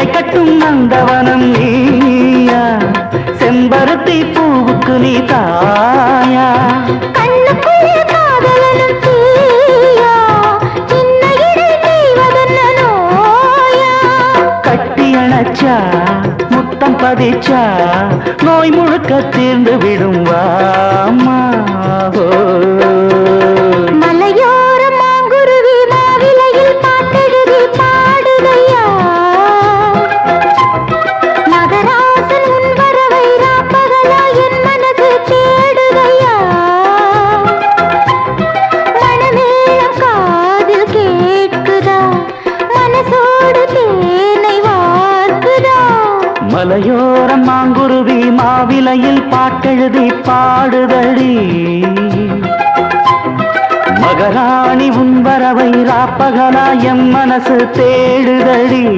சேலை கட்டும் நந்தவனம் நீயா, செம்பருத்தி பூவுக்கு நீ தாயா. கண்ணுக்குள்ளே காதலனும் தீயா, சின்ன இடை செய்வதென்ன நோயா. கட்டி அணைச்சா முத்தம் பதிச்சா நோய் முழுக்க தீர்ந்து விடும் வாமா. மலையோர மாங்குருவி மாவிலையில் பாட்டெழுதி பாடுதையா, மகராசன் உன் வரவை ராப்பகலா என் மனது தேடுதையா. மணமேளம் காதில் கேட்குதா, மனசோடு தேனை வார்க்குதா. மலையோரம் மாங்குருவி மாவிலையில் பாட்டெழுதி பாடுதடி, மகராணி உன் வரவை ராப்பகலா எம் மனசு தேடுதடி.